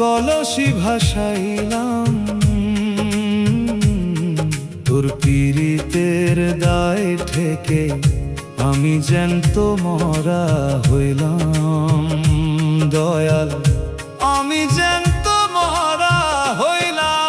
কলসি ভাসাইলাম তোর পীড়িতের দায় থেকে আমি জ্যান্ত মরা হইলাম দয়াল আমি জ্যান্ত মরা হইলাম।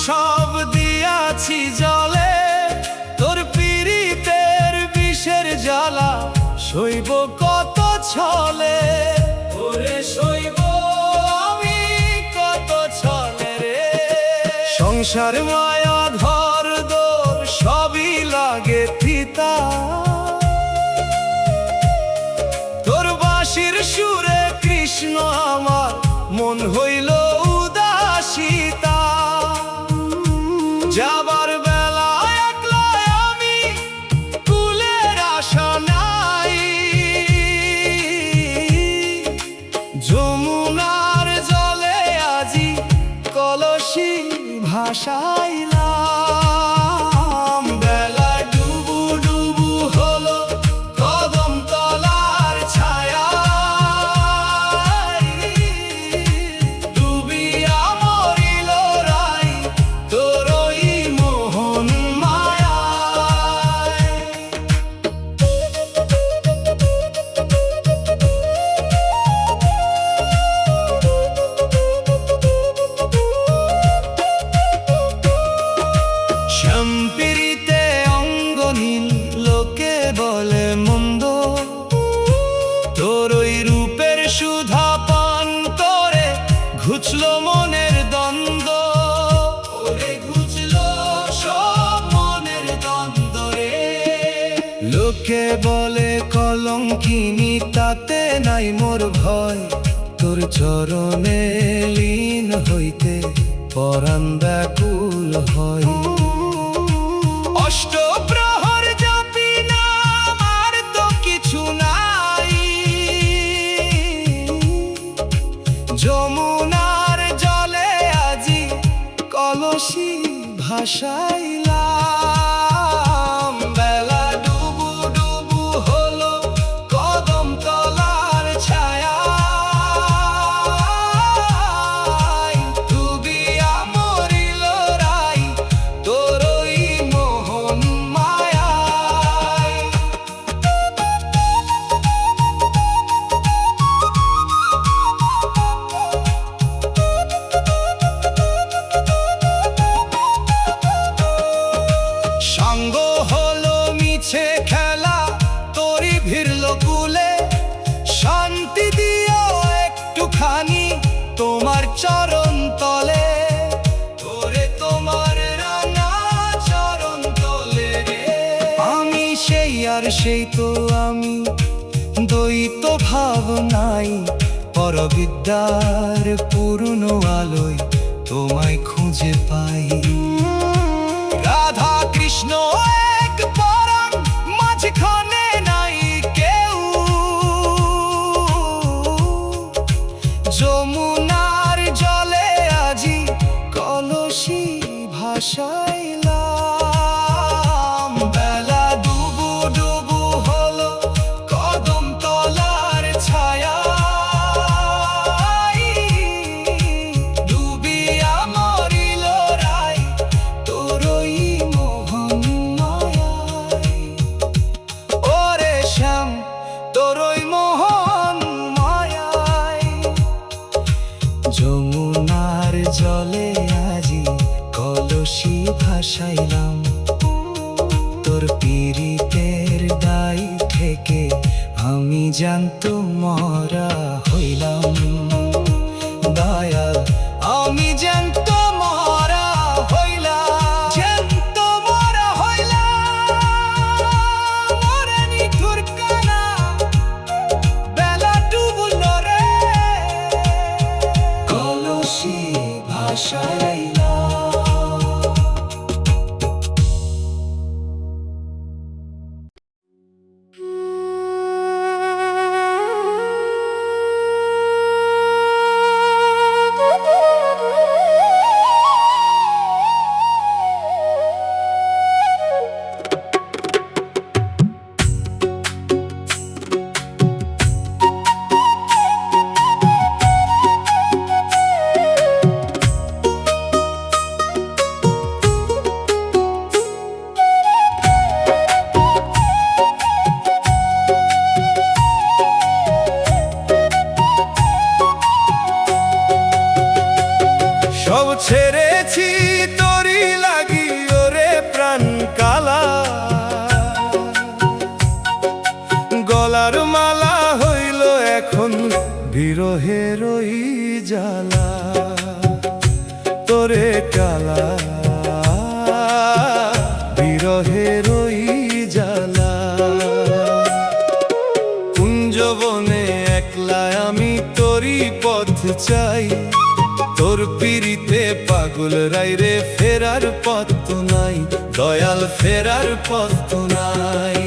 সব দিয়াছি জলে তোর পীড়িতের বিষের জ্বালা সইব কত ছলে ওরে সইব আমি কত ছলে রে। সংসার মায়া ঘর দোর সবই লাগে তিতা তোর বাঁশির সুরে কৃষ্ণ আমার মন হইল উদাসিতা। যাবার বেলা একলা আমি কুলের আশা নাই যমুনার জলে আজি কলসি ভাসাইলাম। বেলা ডুবু ডুবু হলো কদম তলার ছায়া ডুবিয়া মরিল রাই তোর সম্পিরিতে অঙ্গনীল লোকে বলে মন্দ তোর ওই রূপের সুধা পান করে ঘুচলো মনের দ্বন্দ্ব ওরে ঘুচলো সব মনের দ্বন্দ্ব রে। লোকে বলে কলঙ্কিনী তাতে নাই মোর ভয় তোর চরণে লীন হইতে পরাণ ব্যাকুল হয়। অষ্টপ্রহর জপি নাম আর তো কিছু নাই যমুনার জলে আজি কলসি ভাসাইলাম। বেলা ডুবু ডুবু হলো কদম তলার ছায়া ডুবিয়া মরিল রাই তোর সঙ্গ হলো মিছে খেলা তোরই ভিড়ল কুলে শান্তি দিও একটুখানি তোমার চরণ তলে তোরে তোমার রাঙা চরণ তলে রে। আমি সেই আর সেই তো আমি দ্বৈত ভাব নাই পরবিদ্যার পূর্ণ আলোয় তোমায় খুঁজে পাই। রাধা কৃষ্ণ এক পরম মাঝখানে নাই কেউ যমুনার জলে আজি কলসি ভাসাইলাম। বেলা ডুবু ডুবু হলো কদম তলার ছায়া ডুবিয়া মরিল রাই তোর মোহন মায়ায় ওরে শ্যাম তোর মোহন মায়ায় যমুনার জলে আজি কলসি ভাসাইলাম তোর পীড়িতের দায় থেকে আমি জ্যান্ত মরা হইলাম দয়াল আমি জ্যান্ত মরা হইলাম জ্যান্ত মরা হইলাম ওরে নিঠুর কানা বেলা ডুবল রে কলসি ভাসাইলাম। বিরহের ওই জ্বালা তোরে কালা, বিরহের ওই জ্বালা। কুঞ্জবনে একলা আমি তোরই পথ চাই, তোর পিরিতে পাগল রাইরে ফেরার পথ তো নাই, দয়াল ফেরার পথ তো নাই।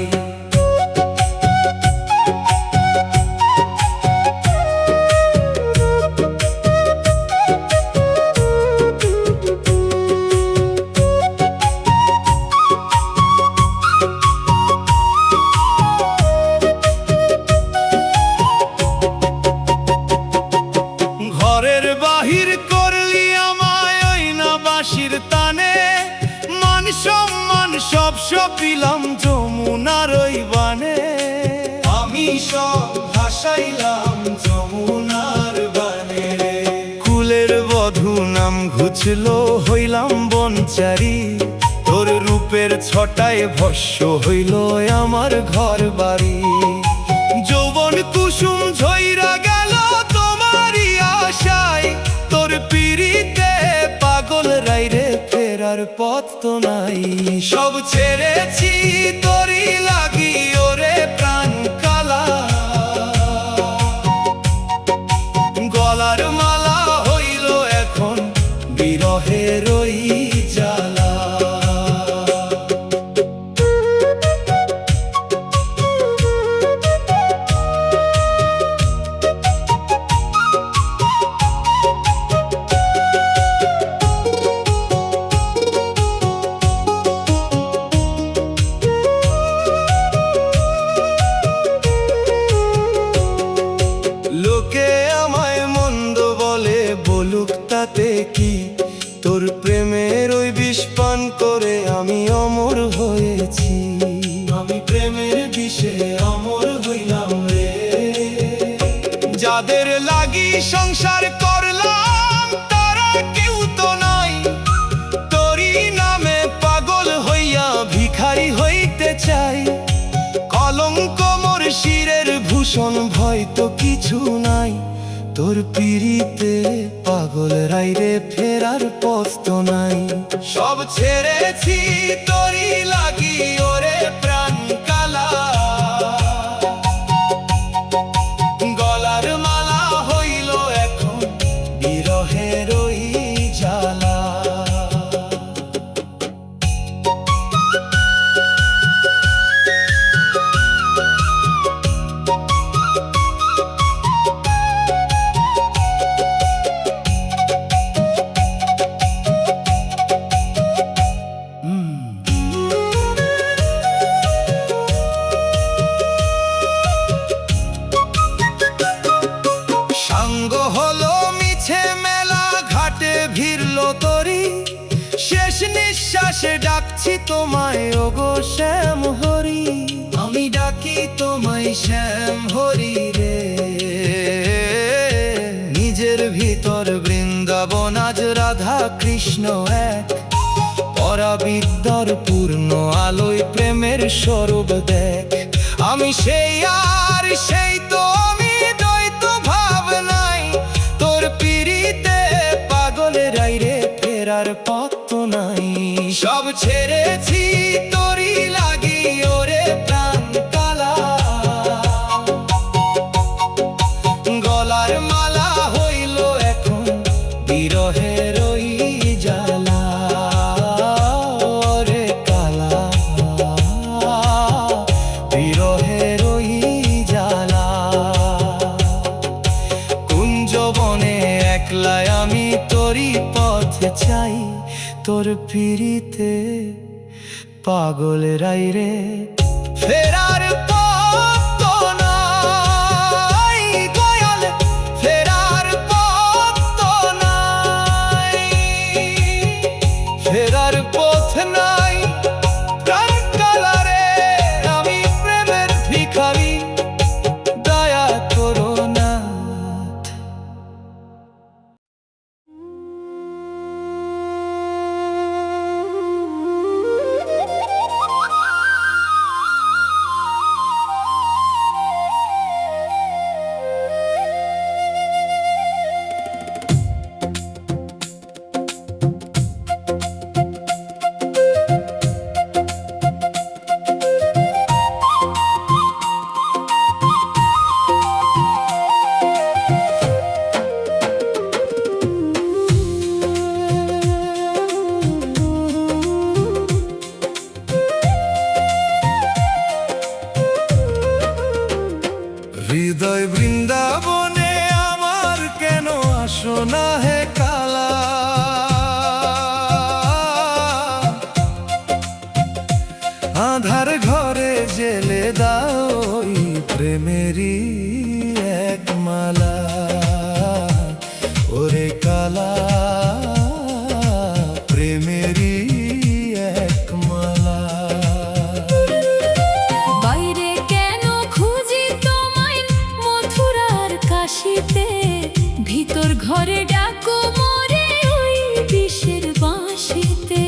ঘরের বাহির করলি আমায় ওই না বাঁশির তানে, মান সম্মান সব সপিলাম যমুনার ওই বানে, আমি সব ভাসাইলাম যমুনার বানে। কুলের বধূ নাম ঘুচলো হইলাম বনচারী, তোর রূপের ছটায় ভস্য হইল আমার ঘর বাড়ি। যৌবন কুসুম ঝইরা গেল তোমারই আশায়, তোর পিরিতে পাগল রাইরে ফেরার পথ তো নাই। সব ছেড়েছি তোরই লাগি ওরে প্রাণ কালা, গলার মালা হইল এখন বিরহের ওই জ্বালা। লোকে আমায় মন্দ বলে বলুক তাতে কি, তোর প্রেমের ওই বিষ পান করে আমি অমর হয়েছি। আমি প্রেমের বিষে অমর হইলাম রে, যাদের লাগি সংসার করলাম তারা কেউ তো নাই, তোরই নামে পাগল হইয়া ভিখারি হইতে চাই। কলঙ্ক মোর শিরের ভূষণ ভয় তো কিছু নাই, তোর পিরিতে পাগল রাইরে ফেরার পথ তো নাই। সব ছেড়েছি তোরই লাগি ওরে প্রাণ কালা, গলার মালা হইল এখন বিরহের ওই জ্বালা। সাঙ্গ হলো মিছে মেলা ঘাটে ভিড়লো তোরি, শেষ নিঃশ্বাসে ডাকছি তোমায় ওগো শ্যাম হরি। আমি ডাকি তোমায় শ্যাম হরি রে, নিজের ভিতর বৃন্দাবন আজ রাধা কৃষ্ণ এক, পরাবিদ্যার পূর্ণ আলোয় প্রেমের স্বরূপ দেখ। আমি সেই আর সেই তো আমি দ্বৈত ভাব নাই, তোর পিরিতে পাগল রাইরে ফেরার পথ তো নাই। সব ছেড়েছি তোরই লাগি ওরে প্রাণ কালা, গলার মালা হইল এখন বিরহের ওই জ্বালা। ওরে কালা, বিরহের ওই জ্বালা। কুঞ্জবনে একলাই আমি তোরই পথ চাই, তোর পিরিতে পাগল রাইরে ফেরার পথ তো নাই, দয়াল ফেরার পথ তো নাই, ফেরার পথ নাই। প্রাণ কালা রে আমি প্রেমের ভিখারি, দয়া করো না। হৃদয় বৃন্দাবনে আমার কেন আসো না হে কালা? আধার ঘরে জেলে দাও ওই প্রেমেরই এক মালা। ওরে কালা, প্রেমেরই এক মালা। বাইরে কেন খুঁজি তোমায় মথুরার কাশিতে, ভিতর ঘরে ডাকো মোরে ওই বিষের বাঁশিতে।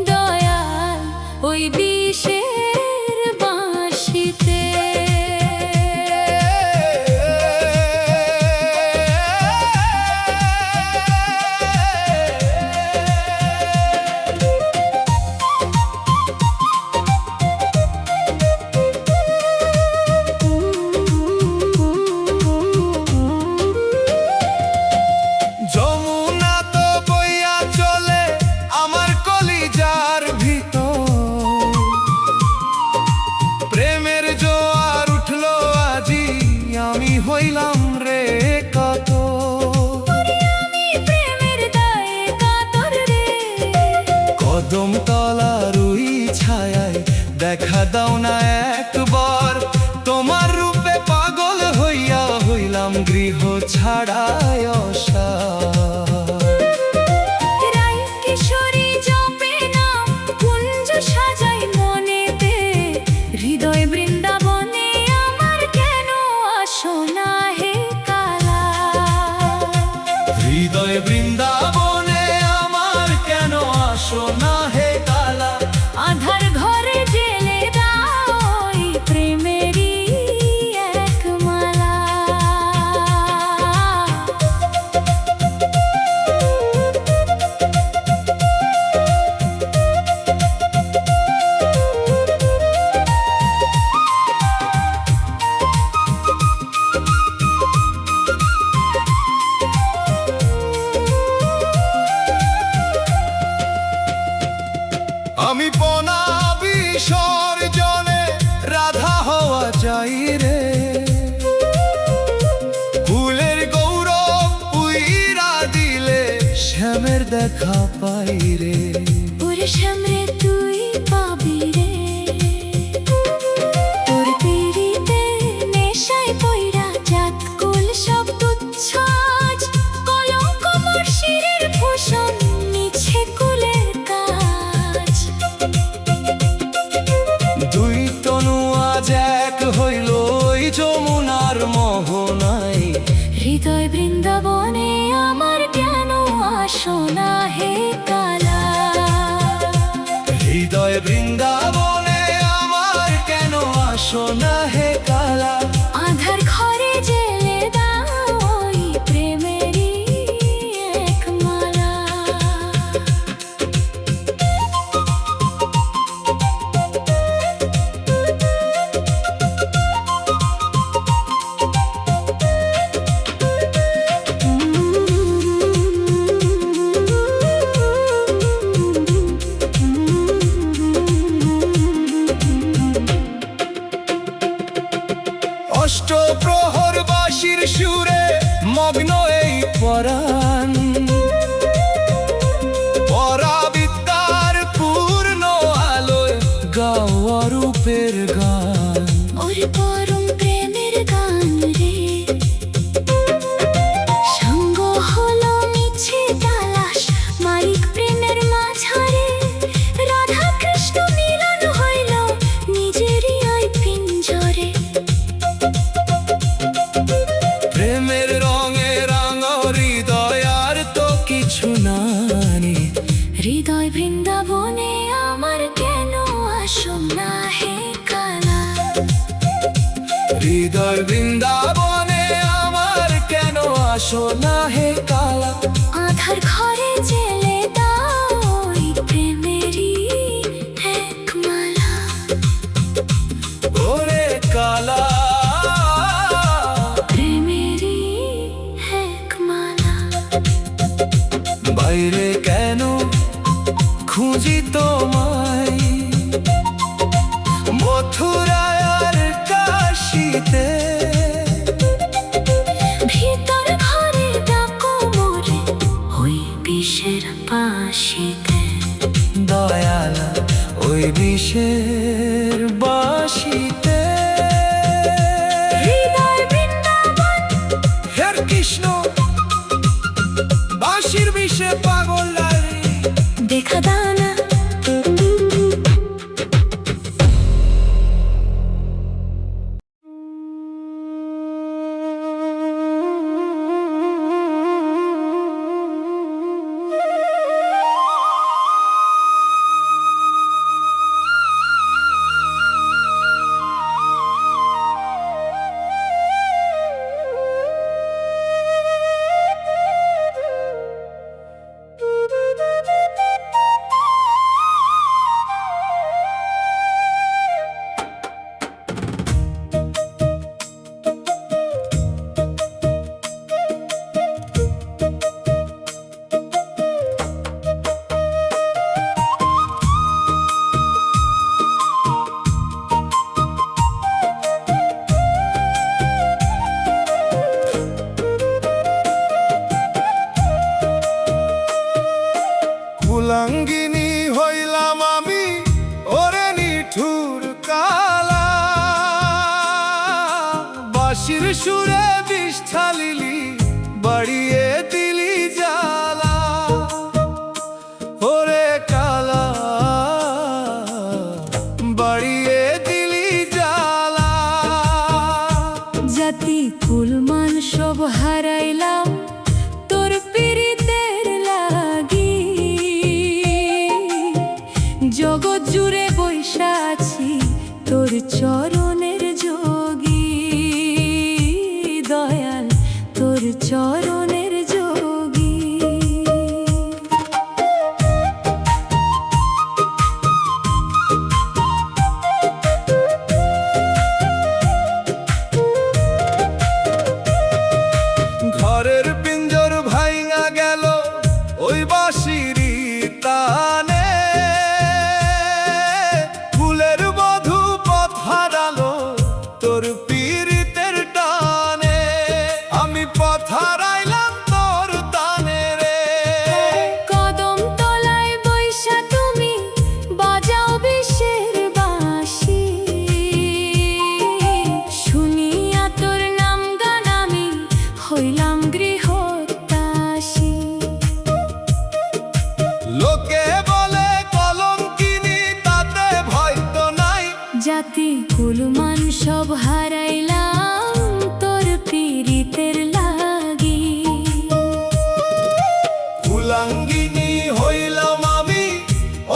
দয়াল ওই বিষের বাঁশিতে। যমুনা তো বইয়া চলে আমার কলিজার ভিতর, প্রেমের জোয়ার উঠলো আজি আমি হইলাম রে কত। আমি প্রেমের দায়ে কাতর রে। কদম তলা রুই ছায়ায় দেখা দাও না একবার, তোমার রূপে পাগল হইয়া হইলাম গৃহ ছাড়ায় অসার। রাই কিশোরী জপে নাম কুঞ্জ সাজাই মনেতে, হৃদয় বৃন্দাবনে আমার কেন আসো না হে কালা? হৃদয় বৃন্দাবনে আমার কেন আসো না হে কালা? আধার ঘরে জেলে দাও ওই প্রেমেরই এক মালা। আমি পনা বিসর্জনে রাধা হওয়া চাই রে, ফুলের গৌরব উইরা দিলে শ্যামের দেখা পাই রে। ওরে শ্যামরে তুই পাবি রে, তোর পিড়িতে নেশায় পইরা জাত কুল সব তুচ্ছ আজ। কলঙ্ক মোর শিরের ভূষণ মিছে কুলের কাজ। দুই তনু আজ এক হইল ওই যমুনার মোহনায়, হৃদয় বৃন্দাবনে আমার কেন আসো না হে কালা? হৃদয় বৃন্দাবনে আমার কেন আসো না হে কালা? আধার ঘরে জেলে দাও ওই প্রেমেরই এক মালা। অষ্টপ্রহর বাঁশির সুরে মগ্ন এই পরাণ, পরাবিদ্যার পূর্ণ আলোয় গাও অরূপের গান। ওরে পরম প্রেমের গান রে, সঙ্গ হলো মিছে তালাশ মাইক প্রেমের মাঝারে। রাধা কৃষ্ণ মিলন হইল নিজেরই ওই পিঞ্জরে। প্রেমের রঙে রাঙ হৃদয় আর তো কিছু নানি। হৃদয় বৃন্দাবনে আমার কেন আসো না হে কালা? হৃদয় বৃন্দাবনে আমার কেন আসো না হে কালা? আধার ঘরে জেলে দাও ওই প্রেমেরই এক মালা। ওরে কালা, প্রেমেরই এক মালা। বাইরে কেন খুঁজি তোমায় মথুরায় আর কাশীতে। বিষের বাঁশিতে হৃদয় বৃন্দাবন হের কৃষ্ণ বাঁশির বিষে পাগল লাগে দেখা দানা কুলাঙ্গিনী হইলাম আমি ওরে নিঠুর কালা বাঁশির সুরে বিষ ঢালিলি বাড়িয়ে দিলি জ্বালা ওরে কালা বাড়িয়ে দিলি জ্বালা জাতি কুলমান সব হারাইলাম তোর পীড়িতের লাগি জগৎ জুড়ে বৈশা আছি তোর চরণের যোগী দয়াল তোর চরণের যোগী ঘরের পিঞ্জর ভাইঙা গেল ওই বাঁশিরি টানে ফুলের বধূ পথ হারালো তোর পীড়িতের টানে আমি পথ হারাইলাম তোর টানে রে কদম তলায় বৈশা তুমি বাজাও বিষের বাঁশি শুনিয়া তোর নাম গান আমি হইলাম গৃহত্যাসী লোকে বলে কলঙ্কিনী তাতে ভয় তো নাই জাতি কুলমান সব হারাইলাম তোর পীড়িতের লাগি কুলাঙ্গিনী হইলাম আমি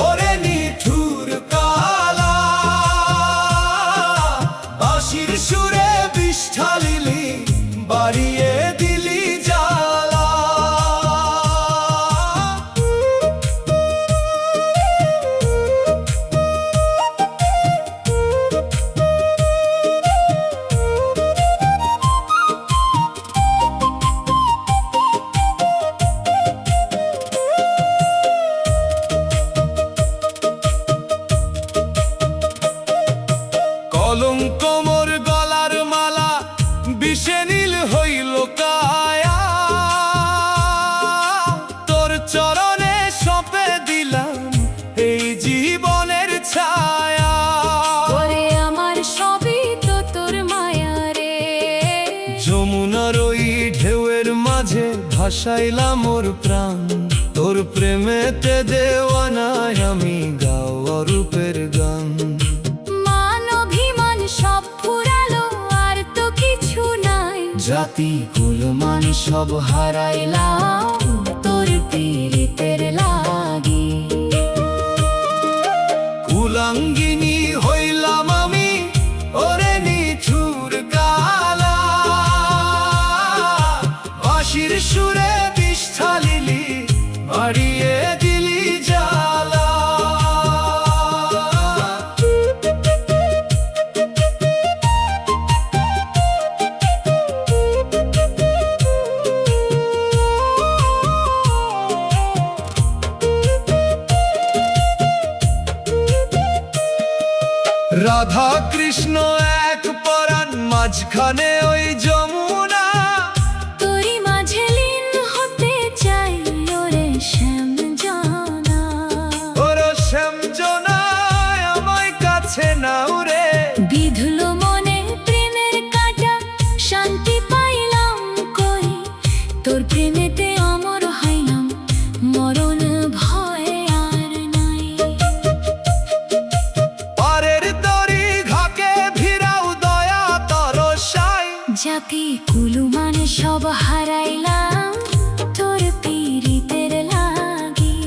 ওরে নিঠুর কালা বাঁশির সুরে বিষ ঢালিলি বাড়িয়ে দিলি জ্বালা কলঙ্ক মোর গলার মালা বিষে নীল হইল কায়া তোর চরণে সঁপে দিলাম এই জীবনের ছায়া ওরে আমার সবই তো তোর মায়া রে যমুনার ওই ঢেউয়ের মাঝে ভাসাইলাম মোর প্রাণ তোর প্রেমেতে দেওয়ানায় আমি গাওয়া রূপের গান মান অভিমান সব ফুরালো আর তো কিছু নাই জাতি কুলমান সব হারাইলাম তোর পীড়িতের লাগি কুলাঙ্গিনী হইলাম আমি ওরে নিঠুর কালা বাঁশির সুরে বিষ ঢালিলি বাড়িয়ে দিলি জ্বালা রাধা কৃষ্ণ এক পরাণ মাঝখানে ওই যমুনা তোরি মাঝে লীন হতে চাই ওরে শ্যাম জানা ওর শ্যাম জনায় আমায় জাতি কুলুমান সব হারাইলাম তোর পীড়িতের লাগি।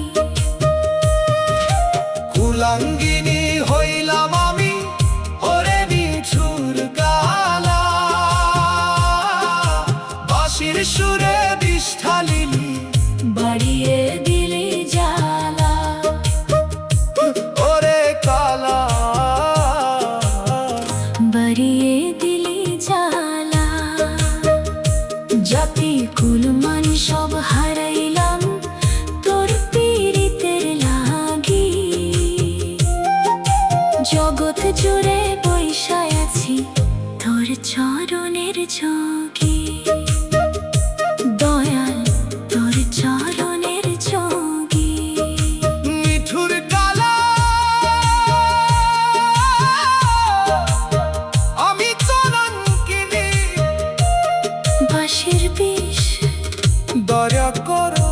কুলাঙ্গিনী হইলাম আমি, ওরে নিঠুর কালা, বাঁশির সুরে বিষ ঢালিলি, বাড়িয়ে দিলি জ্বালা। ওরে কালা, বাড়িয়ে দিলি জ্বালা। জাতি কুলমান সব হারাইলাম তোর পীড়িতের লাগি। জগৎ জুড়ে বৈশায় আছি তোর চরণের যোগী। দয়াল তোর চরণের যোগী। নিঠুর কালা, আমি কলঙ্কিনী, বাঁশির বিষ দয়া করো।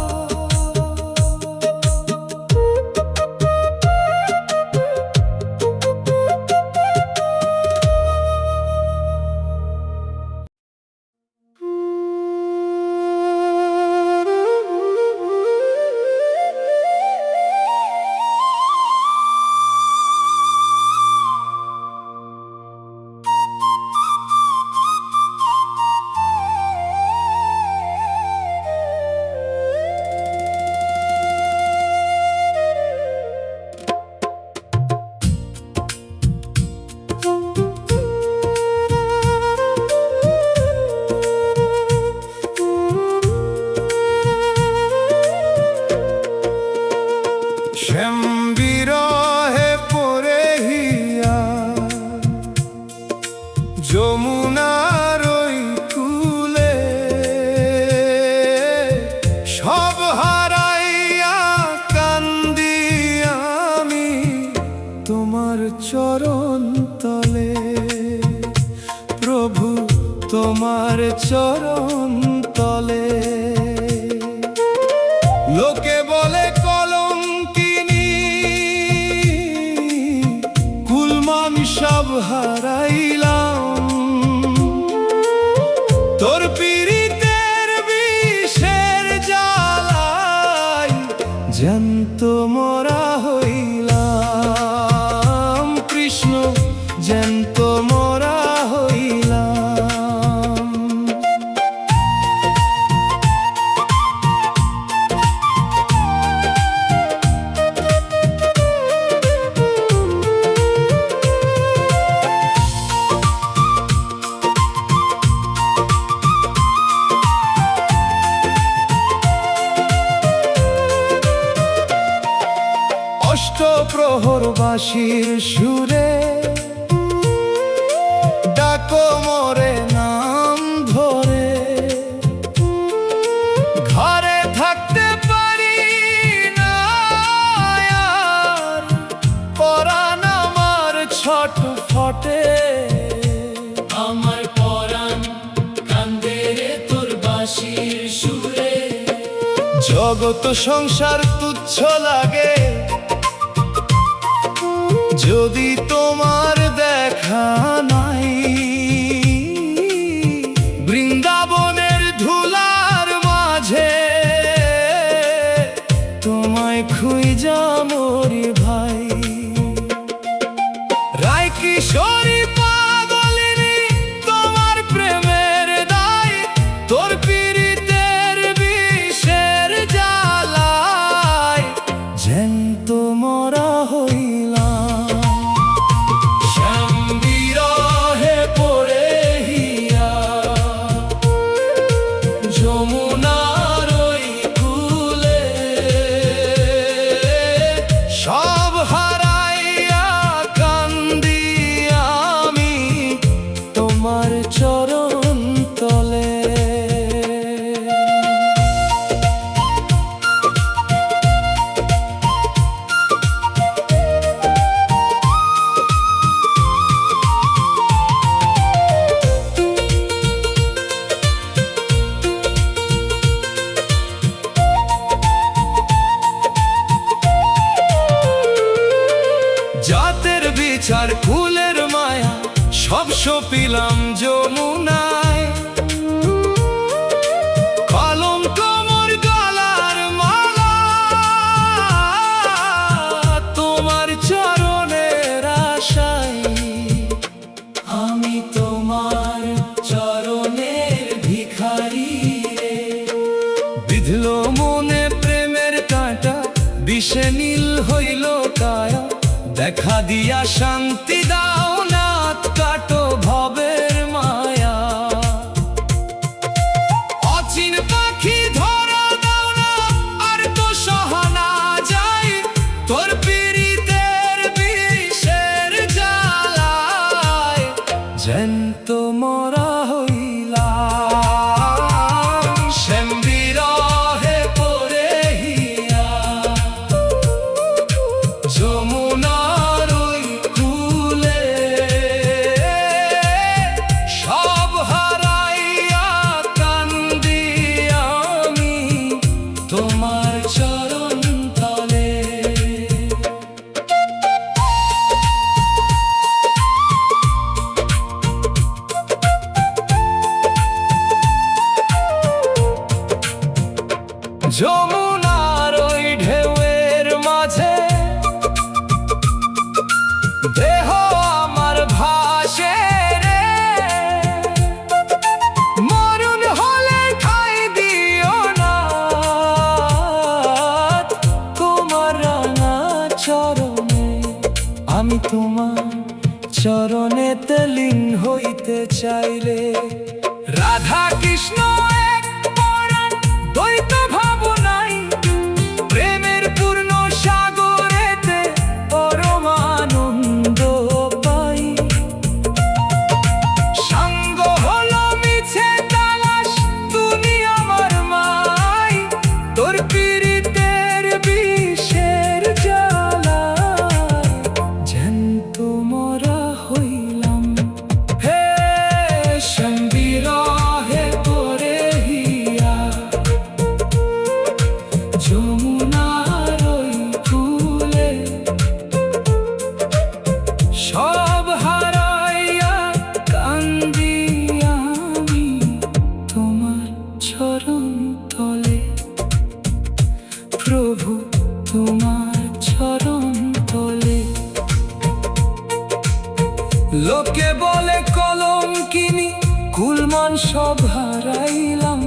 শ্যাম বিরহে পড়ে হিয়া, যমুনার ওই কূলে, সব হারাইয়া কান্দি আমি তোমার চরণ তলে। প্রভু তোমার চরণ তলে। লোকে বলে কলঙ্কিনী, কুলমান সব হারাইলাম তোর পীড়িতের বিষের জ্বালায়। জ্যান্ত মরা হইলাম কৃষ্ণ, জ্যান্ত মরা হইলাম। অষ্টপ্রহর বাঁশির সুরে ডাকো মোরে নাম ধরে। ঘরে থাকতে পারি না আর, পরাণ আমার ছটফটে। আমার পরাণ কান্দে রে তোর বাঁশির সুরে। জগত সংসার তুচ্ছ লাগে যদি তোমার দেখা নাই। বৃন্দাবনের ধুলার মাঝে তোমায় খুঁজা মরি ভাই। রায় কিশোরী পাগলিনী তোমার প্রেমের দায়, তোর পীড়িতের বিষের জ্বালায় জ্যান্ত মরা হইলাম। শ্যাম বিরহে পড়ে হিয়া, যমুনার ওই কূলে, সব হারাইয়া কান্দি আমি তোমার চরণ তলে। জাতের বিচার কুলের মায়া, সব সপিলাম যমুনায়। তোমার চরণের ভিখারি রে। বিধল মনে প্রেমের কাঁটা, বিষে নীল হইল কায়া, দেখা দিয়া শান্তি দাও না, কাটো ভবের মায়া। অচিন পাখি ধরা দাও না, আর তো সহা না যায়, তোর পীড়িতের বিষের জ্বালায় জ্যান্ত মরা হইলাম, শ্যাম বিরহে পড়ে হিয়া। যমুনার ওই কূলে সব হারাইয়া কান্দি আমি তোমার চরণ তলে। যমুনার ওই ঢেউয়ের মাঝে দেহ আমার ভাসে রে, মরণ হলে ঠাঁই দিও না, তোমার রাঙা চরণে। আমি তোমার চরণেতে লীন হইতে চাইলে। রাধা কৃষ্ণ এক পরাণ, দ্বৈত ভাবনাই, প্রেমের পূর্ণ সাগরেতে পরমানন্দ পাই। সঙ্গ হলো মিছে তালাশ, তুমি আমার মাই, তোর পীড়িতের বিষের জ্বালায় জ্যান্ত মরা হইলাম। হে শ্যাম বিরহে পড়ে হিয়া, যমুনার ওই কূলে সব হারাইয়া কান্দি আমি তোমার চরণ তলে। প্রভু তোমার চরণ তলে। লোকে বলে কলঙ্কিনী, কুলমান সব হারাইলাম,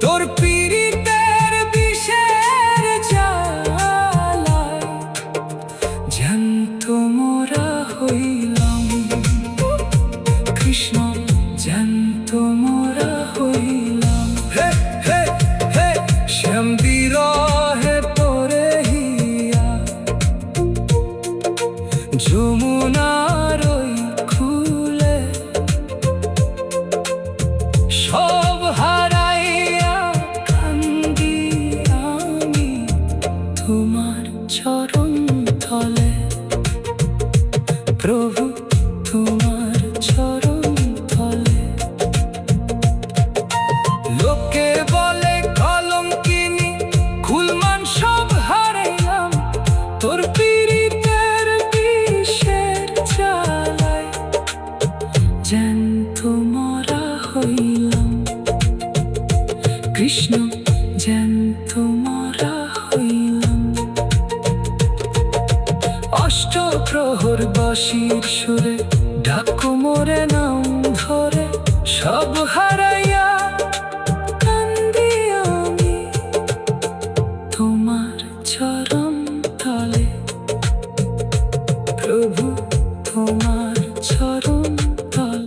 তোর পীড়িতের বিষের জ্বালায় জ্যান্ত মরা হইলাম। কৃষ্ণ জ্যান্ত মরা হইলাম। হে হে হে শ্যাম বিরহে পড়ে হিয়া, যমুনার ওই কূলে সব হারাইয়া কান্দি আমি তোমার চরণ তলে। প্রভু তোমার চরণ তলে। লোকে বলে কলঙ্কিনী, কুলমান সব হারাইলাম, তোর পীড়িতের বিষের জ্বালায় জ্যান্ত মরা হইলাম। কৃষ্ণ জ্যান্ত মরা হইলাম। অষ্টপ্রহর বাঁশির সুরে ডাকু মোরে নাম ধরে, সব হারাইয়া কান্দি আমি তোমার চরণ তলে। প্রভু তোমার চরণ তলে।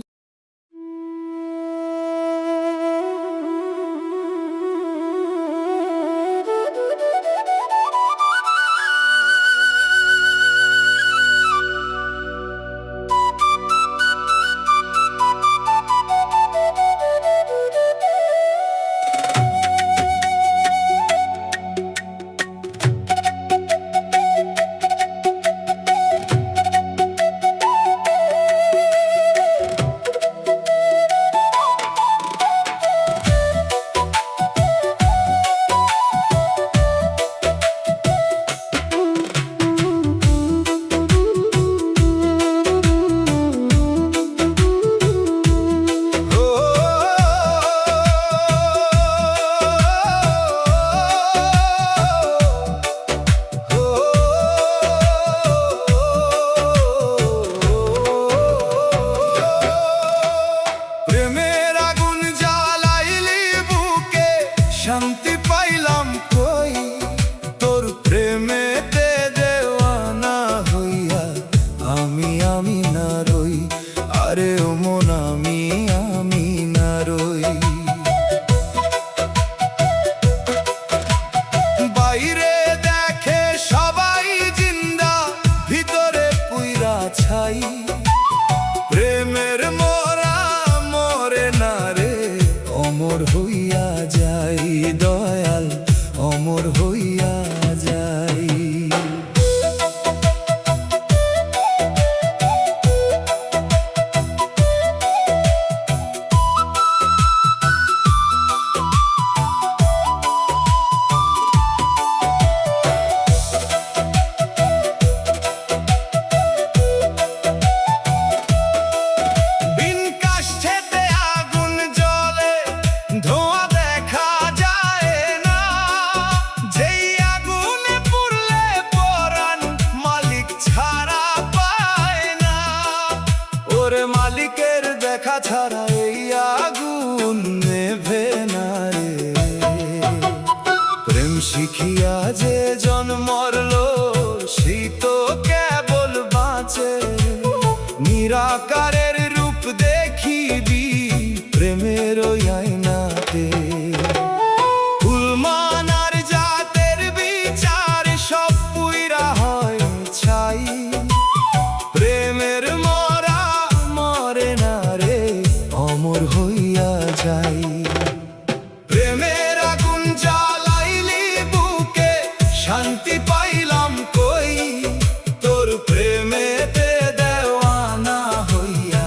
আরে ও মন আমি না রই। বাইরে দেখে সবাই জিন্দা, ভিতরে পুইরা ছাই। প্রেমের মোরা মরে না রে, অমর হইয়া যাই দয়াল, অমর হইয়া যাই। মালিকের দেখা ছাড়া এই আগুন নেভে না রে। প্রেম শিখিয়া যে জন মরল, সেই তো কেবল বাঁচে। নিরাকারের রূপ দেখিবি প্রেমের ওই আয়নাতে। ফুলমান আর জাতের বিচার সব পুইরা হয় ছাই। প্রেমের অমর হইয়া যাই। প্রেমের আগুন জ্বালাইলি বুকে, শান্তি পাইলাম কই। তোর প্রেমেতে দেওয়ানা হইয়া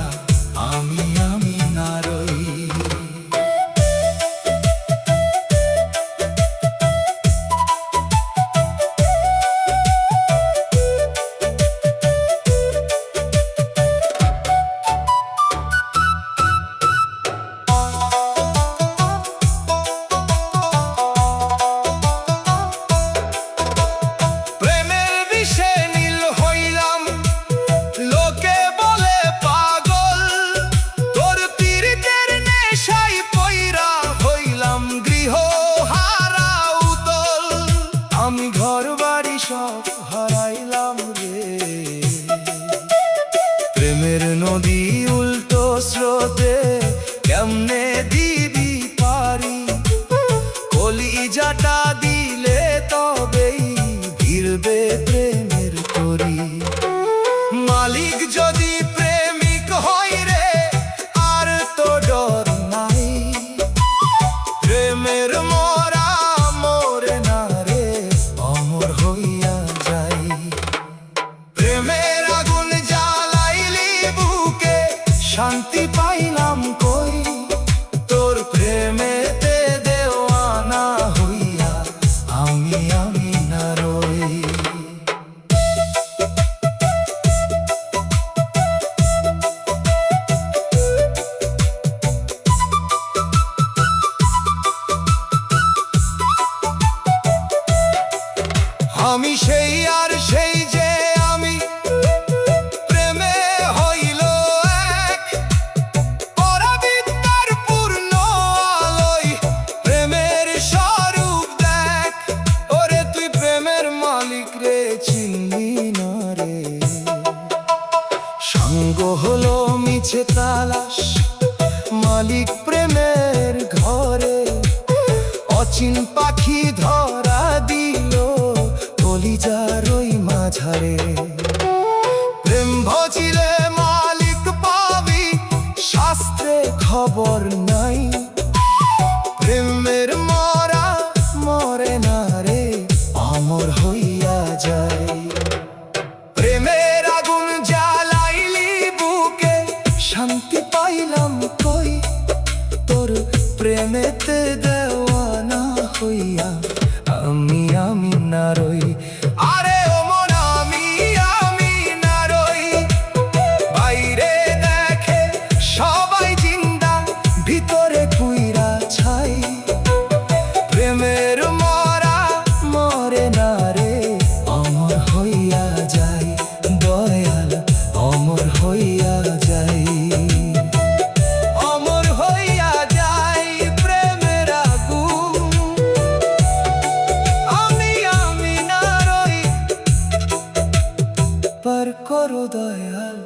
আমি না রই। আমি ঘর বাড়ি সব হারাইলাম রে। প্রেমের নদী উল্টো স্রোতে কেমনে দিবি পারি। কলিজাটা দিলে তবেই ভিড়বে প্রেমের তরি। মালিক যদি প্রেমিক হয় রে, আর তো ডর নাই। প্রেমের মোরা মরে না রে, অমর হইয়া যাই। প্রেমের আগুন জ্বালাইলি বুকে, শান্তি পাইলাম কই। তোর প্রেমেতে দেওয়ানা হইয়া আমি না রই। আমি সেই আর সেই যে আমি, প্রেমে হইল এক। পরাবিদ্যার পূর্ণ আলোয় প্রেমের স্বরূপ দেখ। ওরে তুই প্রেমের মালিক রে, চিনলি না রে। সঙ্গ হলো মিছে তালাশ, মালিক প্রেমের ঘরে। অচিন পাখি ধরা দিল কলিজার ওই মাঝারে। প্রেম ভজিলে মালিক পাবি, শাস্ত্রে খবর নাই। প্রেমের মরা মরে না রে, অমর হইয়া যায়। প্রেমের আগুন জ্বালাইলি বুকে, শান্তি পাইলাম কই। তোর প্রেমেতে দেওয়ানা হইয়া আমি না রই। আরে ও মন আমি না রই। বাইরে দেখে সবাই জিন্দা, ভিতরে পুইরা ছাই। প্রেমের মরা মরে না রে, অমর হইয়া যাই দয়াল, অমর হইয়া যাই। অমর হইয়া যাই প্রেমের আগুন, আমি না রই। পার করো দয়াল।